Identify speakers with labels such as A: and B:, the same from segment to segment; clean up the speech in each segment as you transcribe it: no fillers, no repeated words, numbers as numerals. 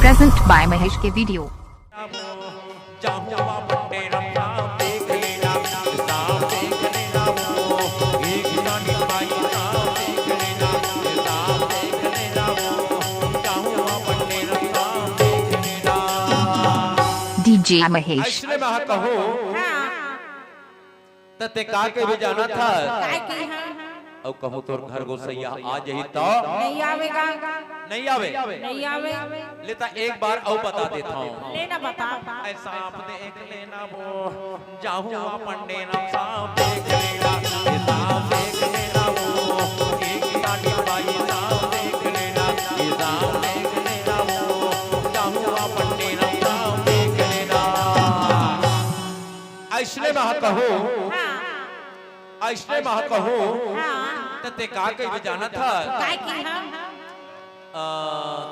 A: Present by Mahesh के video. DJ Mahesh
B: ऐसने में कहो तते का के भी जाना था और कहूँ तोर घर गोसैया आज ही तो
C: नहीं आवेगा,
B: नहीं आवे
C: नहीं आवे।
B: लेता एक बार और बता देता हूँ।
C: लेना बता।
B: ऐसा आप देख लेना वो जाहू पंडे नाम साहब देख लेना, ये साहब देख लेना वो एक गाड़ी बाई साहब देख लेना, ये साहब देख लेना वो जाहू पंडे नाम साहब देख लेना। ऐसने में कहो, ऐसने में कहो तते का के भी जाना था
C: काय की हम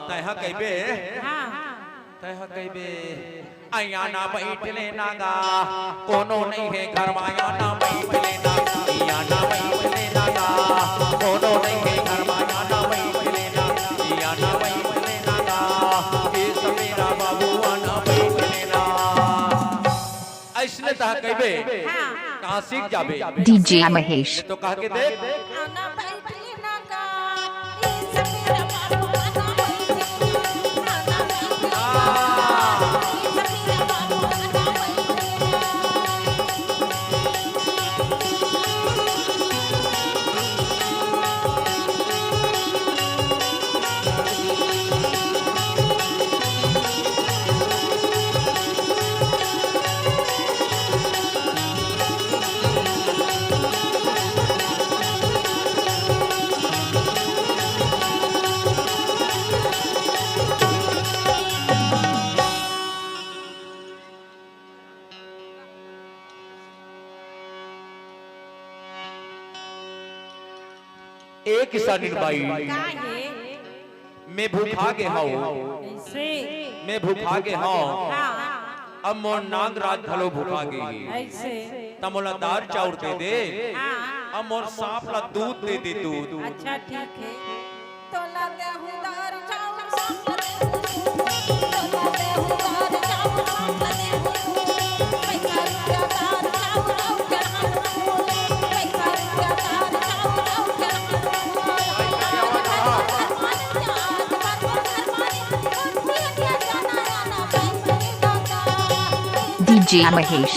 B: तह कहबे तह कहबे आया ना बैठ लेना गा कोनो नहीं है घर माया ना बैठ लेना, आया ना बैठ लेना गा कोनो नहीं है घर माया ना बैठ लेना, आया ना बैठ लेना गा ये सब मेरा बाबूआ ना बैठ लेना। ऐसने तह कहबे कहां सीख जाबे
A: DJ महेश
B: तो कह के देख
C: ना बैठ लेना का ये सब मेरा बाबू ना बैठ
B: एक किसान बाई
C: काहे
B: मैं भूखा के हाउ
C: ऐसे
B: मैं भूखा के हाउ
C: हाँ
B: अब मोर नाग रात भलो भूखा गई
C: ऐसे
B: तमोला दाल चाउर दे दे
C: हाँ
B: अब मोर सांप ला दूध दे दे दूध।
C: अच्छा ठीक है तो लगे हुदार चावल सांप लगे तो लगे हुदार चावल सांप लगे पैसा रुपया दार चावल आउ जहां पैसा रुपया दार चावल आउ
A: DJ महेश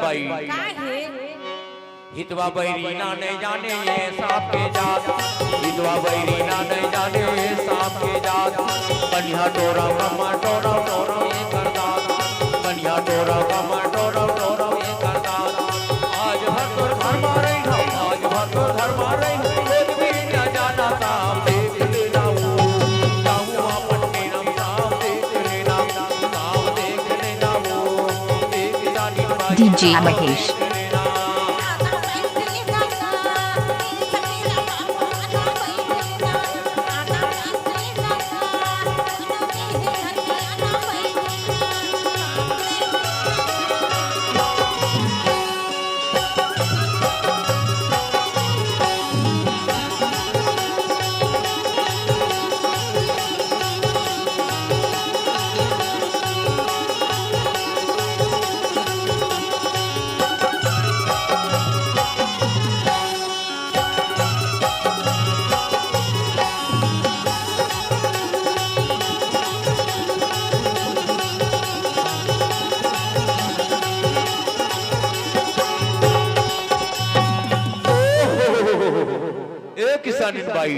B: बाई
C: काहे
B: हितवा बैरीना नहीं जाने ये सांप के जात, हितवा बैरीना नहीं जाने ये सांप के जात, कन्या टोरा कमा टोरा टोरा ये करदात, कन्या टोरा कमा टोरा टोरा ये करदात। आज भर तो घर मारे हम, आज भर तो घर मारे एक भी न जाना सांप देख लेना वो जाऊँ पट्टी नम सांप देख लेना, सांप देख लेना वो एक जानी बाई
A: DJ महेश
B: किसानीन बाई